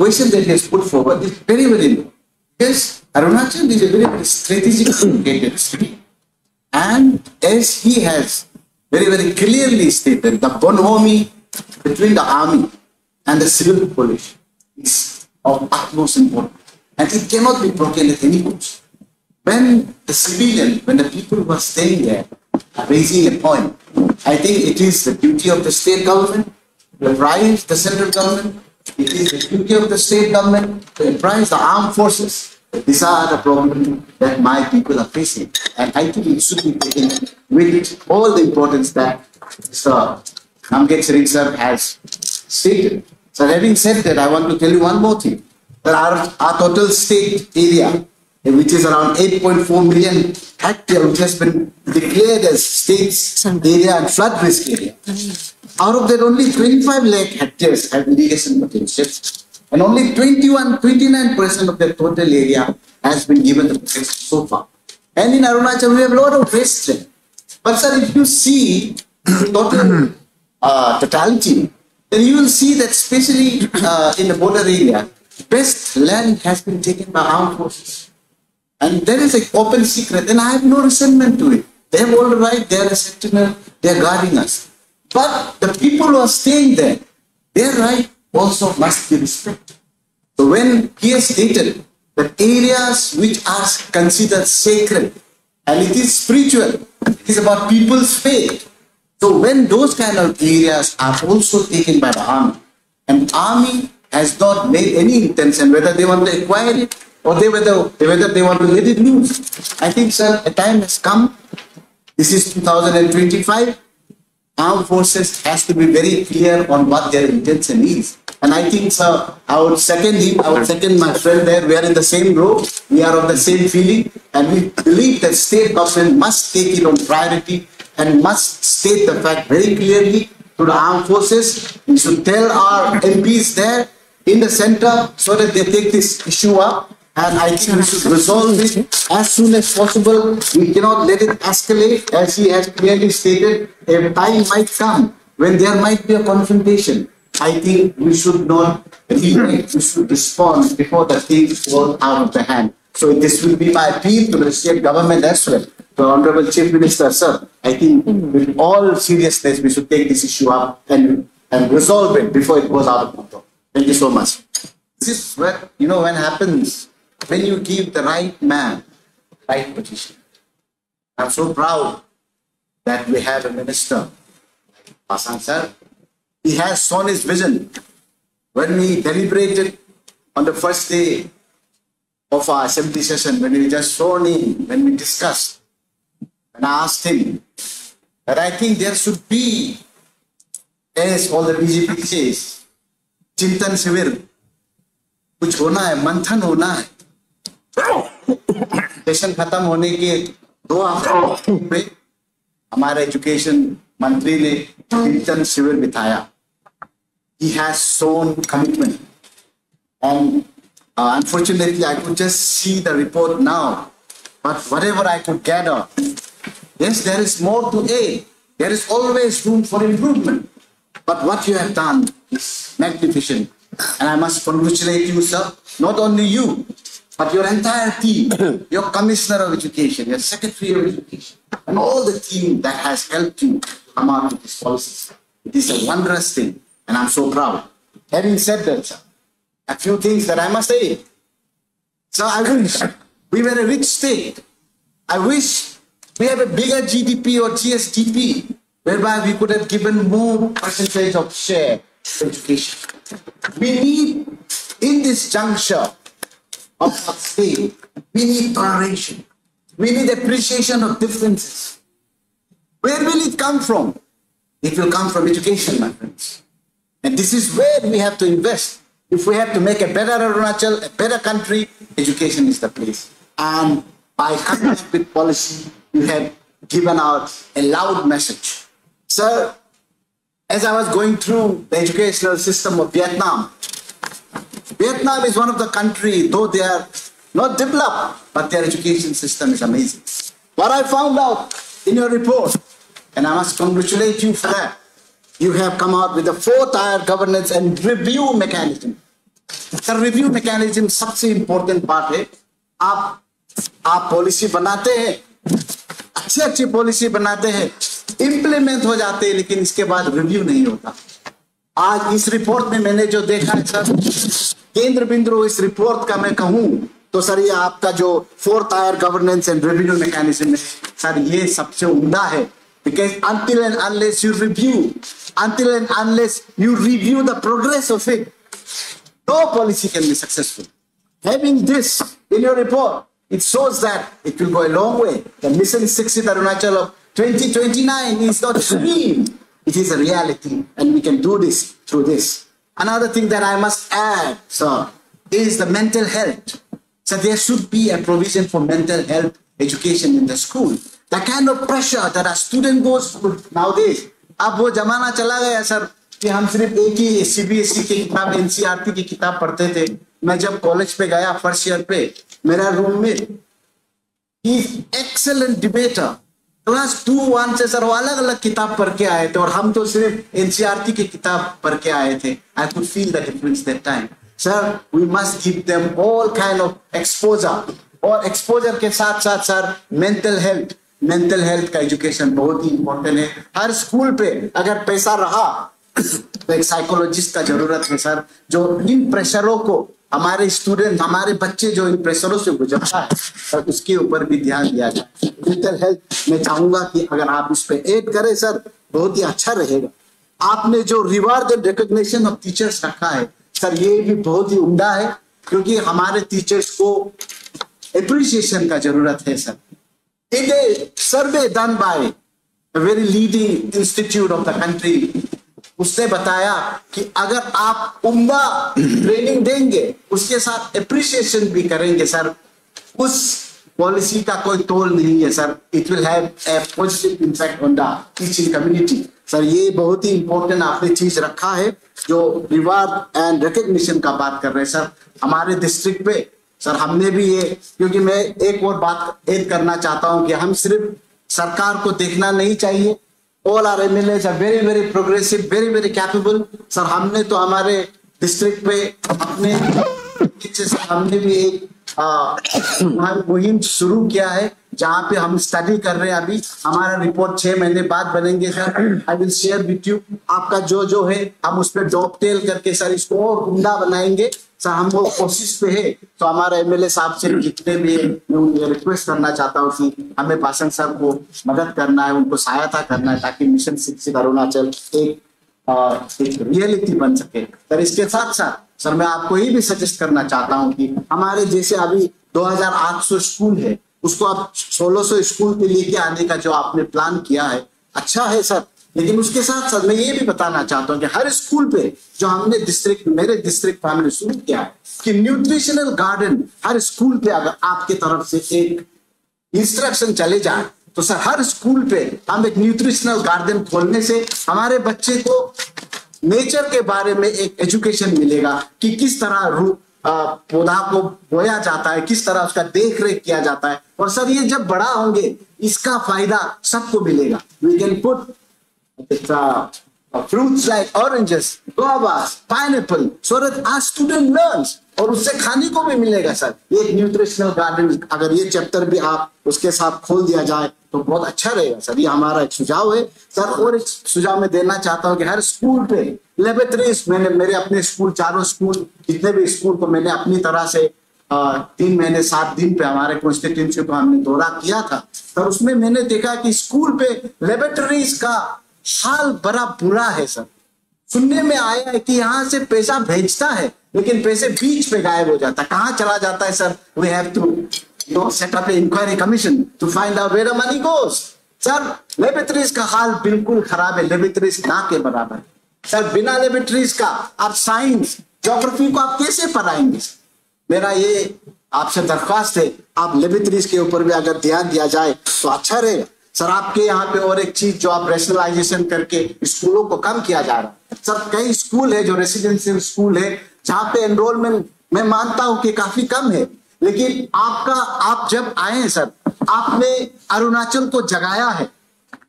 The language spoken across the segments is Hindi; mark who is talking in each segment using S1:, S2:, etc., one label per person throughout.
S1: question that he has put forward is very, very low. Yes, Arunachal is a very, very strategically located city. And as he has very, very clearly stated, the bonhomie between the army and the civil police is of utmost importance. And it cannot be broken at any cost. When the people who are staying there are raising a point, I think it is the duty of the state government to apprise the central government. It is the duty of the state government to apprise the armed forces. These are the problems that my people are facing. And I think it should be taken with all the importance that Mr. Namgek Sering sir has stated. So having said that, I want to tell you one more thing. That our total state area, which is around 8.4 million hectares, which has been declared as state's area and flood risk area. Out of that, only 25 lakh hectares have irrigation potential, and only 29% of the total area has been given the protection so far. And in Arunachal, we have a lot of wasteland. But sir, if you see the total totality, then you will see that especially in the border area, best land has been taken by armed forces. And there is an open secret, and I have no resentment to it. They have all the right, they are a sentinel, they are guarding us. But the people who are staying there, their right also must be respected. So when he has stated that areas which are considered sacred, and it is spiritual, it is about people's faith. So when those kind of areas are also taken by the army, and army has not made any intention whether they want to acquire it or whether they want to let it loose. I think, sir, a time has come. This is 2025. Armed forces has to be very clear on what their intention is. And I think, sir, I would second him, I would second my friend there. We are in the same row, we are of the same feeling, and we believe that state government must take it on priority and must state the fact very clearly to the armed forces. We should tell our MPs there in the center so that they take this issue up. And I think we should resolve it as soon as possible. We cannot let it escalate. As he has clearly stated, a time might come when there might be a confrontation. I think we should not react, we should respond before the things fall out of the hand. So this will be my appeal to the state government as well. To Honorable Chief Minister, sir, I think with all seriousness we should take this issue up and resolve it before it goes out of control. Thank you so much. This is what, when happens, when you give the right man right position. I'm so proud that we have a minister, Pasang sir. He has shown his vision. When we deliberated on the first day of our assembly session, when we just sworn in, when we discussed, and I asked him that I think there should be, as all the BJP says, Chintan Shivir, कुछ होना है, मंथन होना है. सेशन खत्म होने के 2 हफ्ते में हमारे एजुकेशन मंत्री ने चिंतन शिविर बिताया. He has shown commitment, and unfortunately I could just see the report now, but whatever I could gather, yes, there is more to aid. There is always room for improvement, but what you have done is magnificent, and I must congratulate you, sir. Not only you, but your entire team, your Commissioner of Education, your Secretary of Education, and all the team that has helped you come out with this policy. It is a wondrous thing, and I'm so proud. Having said that, sir, a few things that I must say. So I wish we were a rich state. I wish we have a bigger GDP or GSDP, whereby we could have given more percentage of share to education. We need, in this juncture of our state, we need toleration. We need appreciation of differences. Where will it come from? It will come from education, my friends. And this is where we have to invest. If we have to make a better Arunachal, a better country, education is the place. And by coming up with policy, you have given out a loud message. Sir, as I was going through the educational system of Vietnam, Vietnam is one of the countries, though they are not developed, but their education system is amazing. What I found out in your report, and I must congratulate you for that, you have come out with a 4-tier governance and review mechanism. Sir review mechanism सबसे इंपॉर्टेंट बात है। आप पॉलिसी बनाते हैं, अच्छी पॉलिसी बनाते हैं, इंप्लीमेंट हो जाते हैं, लेकिन इसके बाद रिव्यू नहीं होता। आज इस रिपोर्ट में मैंने जो देखा है सर, केंद्र बिंदु इस रिपोर्ट का मैं कहूं तो सर ये आपका जो 4th आयर गवर्नेंस एंड रिव्यू मैकेनिज्म है सर, ये सबसे उम्दा है। Because until and unless you review the progress of it, no policy can be successful. Having this in your report, it shows that it will go a long way. The Mission Shikshit Arunachal of 2029 is not a dream. It is a reality, and we can do this through this. Another thing that I must add, sir, is the mental health. So there should be a provision for mental health education in the school. The kind of pressure that a student goes through nowadays. अब वो जमाना चला गया सर कि हम सिर्फ एक ही CBSE की किताब, NCERT की किताब पढ़ते थे। मैं जब कॉलेज पे गया फर्स्ट ईयर पे, मेरा रूममेट ही एक्सेलेंट डिबेटर, क्लास 2-1 से सर वो अलग अलग किताब पढ़ के आए थे और हम तो सिर्फ NCERT की किताब पढ़ के आए थे। I could feel the difference that time. Sir, we must give them all kind of exposure, और एक्सपोजर के साथ साथ सर मेंटल हेल्थ का एजुकेशन बहुत ही इंपॉर्टेंट है। हर स्कूल पे अगर पैसा रहा तो एक साइकोलॉजिस्ट का जरूरत है सर, जो इन प्रेशरों को हमारे स्टूडेंट, हमारे बच्चे जो इन प्रेशरों से गुजरता है सर, उसके ऊपर भी ध्यान दिया जाए। मेंटल हेल्थ मैं चाहूंगा कि अगर आप इस पे ऐड करें सर, बहुत ही अच्छा रहेगा। आपने जो reward and recognition of teachers रखा है सर, ये भी बहुत ही उम्दा है, क्योंकि हमारे टीचर्स को एप्रिसिएशन का जरूरत है sir. In a survey done by a very leading institute of the country, उसने बताया कि अगर आप उम्दा ट्रेनिंग देंगे, उसके साथ एप्रिसिएशन भी करेंगे सर, उस पॉलिसी का कोई तोल नहीं है sir. It will have a positive impact on the teaching community. Sir ये बहुत ही इंपॉर्टेंट आपने चीज रखा है, जो रिवार्ड एंड रिकॉग्निशन का बात कर रहे हैं सर। हमारे डिस्ट्रिक्ट पे सर हमने भी ये, क्योंकि मैं एक और बात ऐड करना चाहता हूं कि हम सिर्फ सरकार को देखना नहीं चाहिए। All are MLAs are very very progressive, very very capable. Sir हमने तो हमारे डिस्ट्रिक्ट पे अपने हमने भी एक मुहिम शुरू किया है, जहां पे हम स्टडी कर रहे हैं। अभी हमारा रिपोर्ट 6 महीने बाद बनेंगे sir. I will share with you. आपका जो है हम उस पर डॉपटेल करके सर इसको और उम्दा बनाएंगे सर। हम वो कोशिश पे है, तो हमारा एमएलए साहब से जितने भी मैं उन्हें रिक्वेस्ट करना चाहता हूँ कि हमें पासन सर को मदद करना है, उनको सहायता करना है, ताकि मिशन शिक्षित अरुणाचल एक रियलिटी बन सके। सर इसके साथ साथ सर मैं आपको ये भी सजेस्ट करना चाहता हूँ कि हमारे जैसे अभी 2800 स्कूल है, उसको आप 1600 स्कूल पे लेके आने का जो आपने प्लान किया है, अच्छा है सर। लेकिन उसके साथ साथ मैं ये भी बताना चाहता हूँ कि हर स्कूल पे जो हमने मेरे डिस्ट्रिक्ट में हमने शुरू किया है कि न्यूट्रिशनल गार्डन हर स्कूल पे अगर आपके तरफ से एक इंस्ट्रक्शन चले जाए, तो सर हर स्कूल पे हम एक न्यूट्रिशनल गार्डन खोलने से हमारे बच्चे को नेचर के बारे में एक एजुकेशन मिलेगा कि किस तरह पौधा को बोया जाता है, किस तरह उसका देख रेख किया जाता है। और सर ये जब बड़ा होंगे इसका फायदा सबको मिलेगा। We can put fruits like oranges, guavas, pineapple, so that our student learns, और उससे खाने को भी मिलेगा सर। एक न्यूट्रिशनल गार्डन अगर ये चैप्टर भी आप उसके साथ खोल दिया जाए तो बहुत अच्छा रहेगा सर। ये हमारा एक सुझाव है सर। और एक सुझाव मैं देना चाहता हूँ कि हर स्कूल पे लेबोरेटरीज, मैंने मेरे अपने स्कूल, चारों स्कूल, जितने भी स्कूल को मैंने अपनी तरह से 3 महीने 7 दिन पे हमारे कॉन्स्टिट्यूएंसी को हमने दौरा किया था सर। उसमें मैंने देखा कि स्कूल पे लेबोरेटरीज का हाल बड़ा बुरा है सर। सुनने में आया है कि यहाँ से पैसा भेजता है, लेकिन पैसे बीच पे गायब हो जाता है। कहाँ चला जाता है sir? We have to set up inquiry commission to find out where the money goes. Sir laboratories का हाल बिल्कुल खराब है, लेबोरेटरीज ना के बराबर है सर। बिना लेबोरेटरीज का आप साइंस ज्योग्राफी को आप कैसे पढ़ाएंगे? मेरा ये आपसे दरख्वास्त है, आप लेबोरेटरीज के ऊपर भी अगर ध्यान दिया जाए तो अच्छा रहेगा सर। आपके यहाँ पे और एक चीज जो आप रैशनलाइजेशन करके स्कूलों को कम किया जा रहा है सर। कई स्कूल है जो रेसिडेंशियल स्कूल है, जहाँ पे एनरोलमेंट मैं मानता हूँ कि काफी कम है, लेकिन आप जब आए हैं सर, आपने अरुणाचल को जगाया है।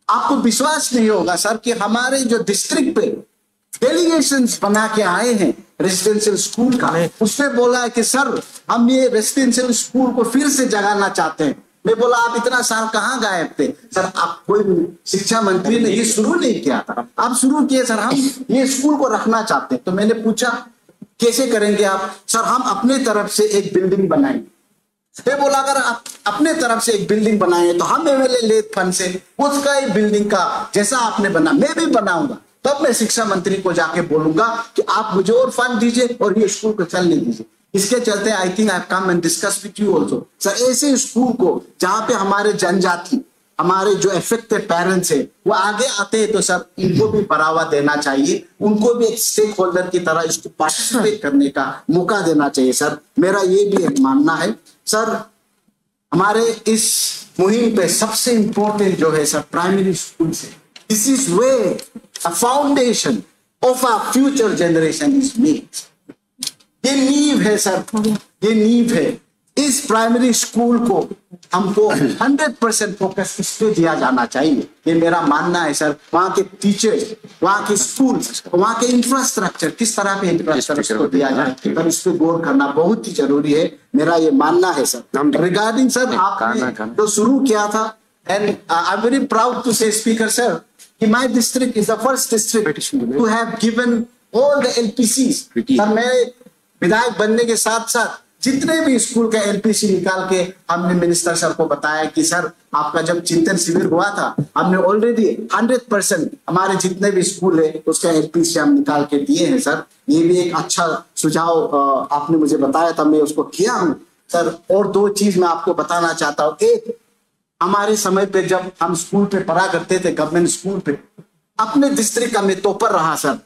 S1: आपको विश्वास नहीं होगा सर कि हमारे जो डिस्ट्रिक्ट पे डेलीगेशंस बना के आए हैं रेजिडेंशियल स्कूल का। उसने बोला है कि सर हम ये रेजिडेंशियल स्कूल को फिर से जगाना चाहते हैं। मैं बोला आप इतना साल कहाँ गायब थे सर, आप कोई शिक्षा मंत्री ने ये शुरू नहीं किया था, आप शुरू किए सर, हम ये स्कूल को रखना चाहते हैं। तो मैंने पूछा कैसे करेंगे आप? सर हम अपने तरफ से एक बिल्डिंग बनाएंगे। मैं बोला अगर आप अपने तरफ से एक बिल्डिंग बनाए तो हम एमएलए लेट फंड से उसका ही बिल्डिंग का जैसा आपने बना मैं भी बनाऊंगा, तब मैं शिक्षा मंत्री को जाके बोलूंगा कि आप मुझे और फंड दीजिए और ये स्कूल को चलने दीजिए। इसके चलते I think I have come and discuss with you also sir, ऐसे स्कूल को जहां पे हमारे जनजाति, हमारे जो अफेक्टेड पेरेंट्स है वो आगे आते हैं तो सर इनको भी बढ़ावा देना चाहिए, उनको भी एक स्टेक होल्डर की तरह इसको पार्टिसिपेट करने का मौका देना चाहिए सर। मेरा ये भी एक मानना है सर। हमारे इस मुहिम पे सबसे इंपॉर्टेंट जो है सर प्राइमरी स्कूल से, this is way a foundation of a future generation is made. ये नींव है सर, ये नींव है। इस प्राइमरी स्कूल को हमको 100% फोकस इस पे दिया जाना चाहिए, ये मेरा मानना है सर। वहाँ के टीचर्स, वहाँ के स्कूल्स, वहाँ के इंफ्रास्ट्रक्चर, किस तरह के इंफ्रास्ट्रक्चर को दिया जाए पर इस पे गौर करना बहुत ही जरूरी है, मेरा ये मानना है सर। रिगार्डिंग सर आपने जो शुरू किया था, and I am very proud to say speaker sir कि my district is the first district to have given all the LPCs. Sir मैं विधायक बनने के साथ साथ जितने भी स्कूल का एलपीसी निकाल के हमने मिनिस्टर सर को बताया कि सर आपका जब चिंतन शिविर हुआ था हमने ऑलरेडी 100% हमारे जितने भी स्कूल है उसका एलपीसी हम निकाल के दिए हैं सर। ये भी एक अच्छा सुझाव आपने मुझे बताया था, मैं उसको किया हूँ सर। और दो चीज मैं आपको बताना चाहता हूँ। एक, हमारे समय पे जब हम स्कूल पे पढ़ा करते थे, गवर्नमेंट स्कूल पे, अपने डिस्ट्रिक्ट का मैं टॉपर रहा सर।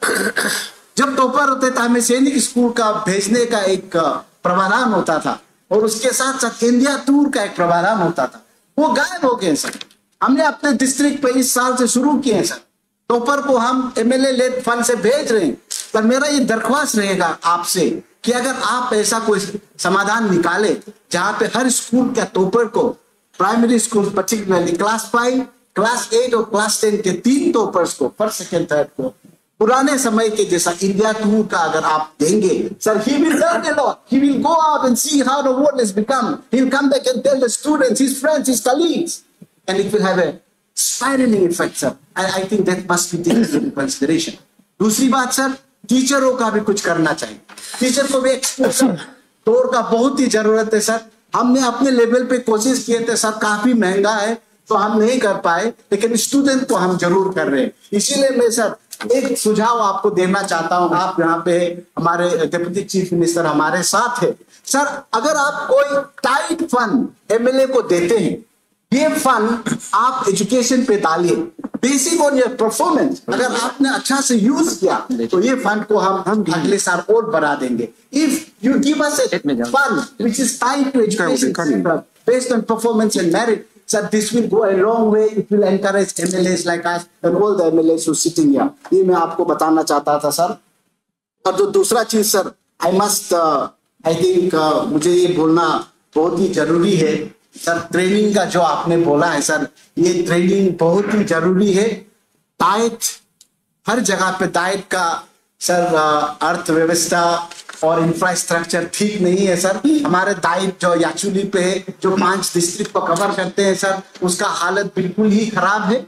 S1: जब टॉपर होते थे हमें सैनिक स्कूल का भेजने का एक प्रावधान होता था और उसके साथ साथ इंडिया टूर का एक प्रावधान होता था, वो गायब हो गए सर। हमने अपने डिस्ट्रिक्ट पे इस साल से शुरू किए हैं सर, टॉपर को हम एमएलए लेड फंड से भेज रहे हैं। पर मेरा ये दरख्वास्त रहेगा आपसे कि अगर आप ऐसा कोई समाधान निकाले जहां पे हर स्कूल के टॉपर को, primary school particularly class 5, class 8 और क्लास 10 के 3 टॉपर्स को, फर्स्ट सेकेंड थर्ड को पुराने समय के जैसा इंडिया टूर का अगर आप देंगे sir, he will learn a lot. He will go out and see how the world has become. He'll come back and tell the students, his friends, his colleagues, and it will have a spiraling effect, sir. I think that must be taken into consideration. दूसरी बात सर, टीचरों का भी कुछ करना चाहिए। टीचर को भी एक्सपोजर टूर का बहुत ही जरूरत है सर। हमने अपने लेवल पे कोशिश किए थे सर, काफी महंगा है तो हम नहीं कर पाए, लेकिन स्टूडेंट को हम जरूर कर रहे हैं। इसीलिए मैं सर एक सुझाव आपको देना चाहता हूं। आप यहाँ पे हमारे डिप्टी चीफ मिनिस्टर हमारे साथ है सर। अगर आप कोई टाइट फंड एमएलए को देते हैं, ये फंड आप एजुकेशन पे डालिए, बेसिक ऑन योर परफॉर्मेंस। अगर आपने अच्छा से यूज किया तो ये फंड को हम अगले साल और बढ़ा देंगे। If you give us a fund which is tied to education based on performance and merit, sir, this will go a long way. It will encourage MLAs like us and all the MLAs who are sitting here. ये मैं आपको बताना चाहता था सर। और जो दूसरा चीज सर, I think मुझे ये बोलना बहुत ही जरूरी है सर। ट्रेनिंग का जो आपने बोला है सर, ये ट्रेनिंग बहुत ही जरूरी है। डाइट, हर जगह पे डाइट का सर अर्थव्यवस्था और इंफ्रास्ट्रक्चर ठीक नहीं है सर। हमारे डाइट जो याचुली पे है, जो 5 डिस्ट्रिक्ट को कवर करते हैं सर, उसका हालत बिल्कुल ही खराब है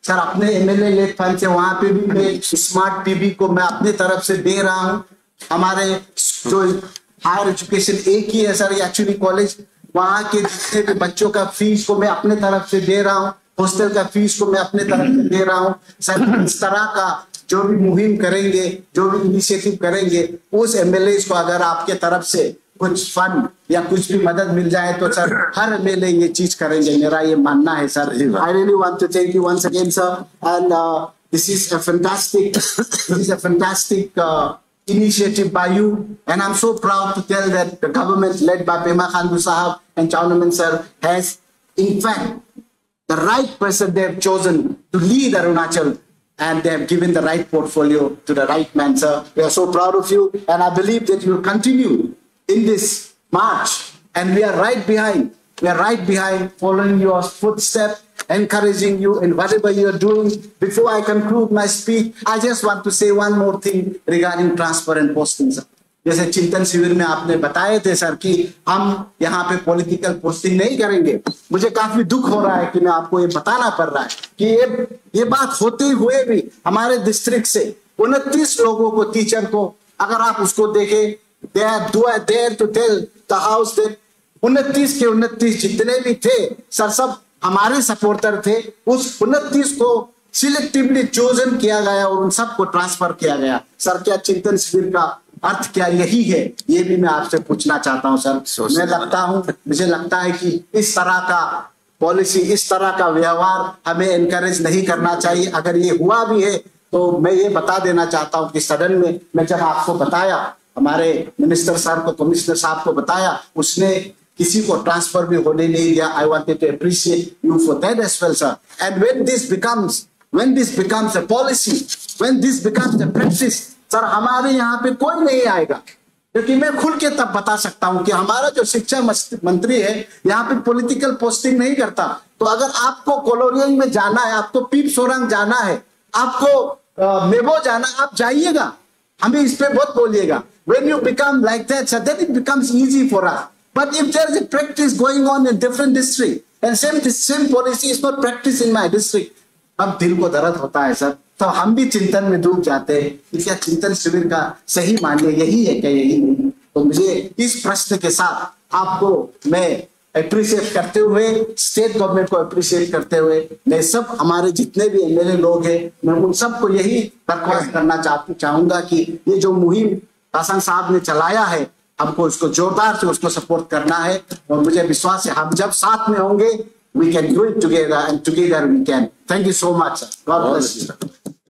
S1: सर। अपने एमएलए लेट फंड से वहां पे भी मैं स्मार्ट टीवी को मैं अपने तरफ से दे रहा हूँ। हमारे जो हायर एजुकेशन एक ही है सर, याचुली कॉलेज, वहां के जितने भी बच्चों का फीस को मैं अपने तरफ से दे रहा हूँ, हॉस्टल का फीस को मैं अपने तरफ से दे रहा हूँ सर। इस तरह का जो भी मुहिम करेंगे, जो भी इनिशिएटिव करेंगे, उस एमएलए को अगर आपके तरफ से कुछ फंड या कुछ भी मदद मिल जाए तो सर हर एमएलए ये चीज करेंगे, मेरा ये मानना है sir. I really want to thank you once again sir, and this is a fantastic initiative by you, and I'm so proud to tell that the government led by Pema Khandu Sahab and Chownaman sir has in fact the right person they have chosen to lead Arunachal, and they have given the right portfolio to the right man, sir. We are so proud of you, and I believe that you will continue in this march, and we are right behind. We are right behind, following your footsteps, encouraging you in whatever you are doing. Before I conclude my speech, I just want to say one more thing regarding transparent posting, sir. जैसे चिंतन शिविर में आपने बताए थे सर कि हम यहाँ पे पॉलिटिकल पोस्टिंग नहीं करेंगे। मुझे काफी दुख हो रहा है कि मैं आपको ये बताना पड़ रहा है कि ये बात होते हुए भी हमारे डिस्ट्रिक्ट से 29 लोगों को, टीचर को, अगर आप उसको देखें, they are there to tell the house that 29 के 29 जितने भी थे सर, सब हमारे सपोर्टर थे। उस 29 को सिलेक्टिवली चोजन किया गया और उन सबको ट्रांसफर किया गया। सर, क्या चिंतन शिविर का अर्थ क्या यही है? ये भी मैं आपसे पूछना चाहता हूं सर। मुझे लगता है कि इस तरह का पॉलिसी, इस तरह का व्यवहार हमें एनकरेज नहीं करना चाहिए। अगर ये हुआ भी है तो मैं ये बता देना चाहता हूं कि सदन में मैं जब आपको बताया, हमारे मिनिस्टर सर को, कमिश्नर साहब को बताया, उसने किसी को ट्रांसफर भी होने नहीं दिया। I wanted to appreciate you for that as well sir. And when this becomes a policy, when this becomes a practice, sir, हमारे यहाँ पे कोई नहीं आएगा, क्योंकि मैं खुल के तब बता सकता हूं कि हमारा जो शिक्षा मंत्री है यहाँ पे पॉलिटिकल पोस्टिंग नहीं करता। तो अगर आपको कोलोरियन में जाना है, आपको पीप सोरंग जाना है, आपको मेबो जाना, आप जाइएगा, हमें इस पे बहुत बोलिएगा। When you become like that, sir, then it becomes easy for us. But if there is a practice going on in different district and same policy is not practiced in my district, अब दिल को दर्द होता है सर। तो हम भी चिंतन में डूब जाते हैं कि क्या चिंतन शिविर का सही मान्य यही है क्या, यही नहीं? तो मुझे इस प्रश्न के साथ आपको मैं अप्रिशिएट करते हुए, स्टेट गवर्नमेंट को अप्रिशिएट करते हुए, मैं सब हमारे जितने भी एमएलए लोग हैं, मैं उन सबको यही दरख्वास्त करना चाहूंगा कि ये जो मुहिम हासन साहब ने चलाया है, हमको उसको जोरदार से उसको सपोर्ट करना है। और मुझे विश्वास है हम जब साथ में होंगे, we can do it together and together we can. Thank you so much, sir. God bless you.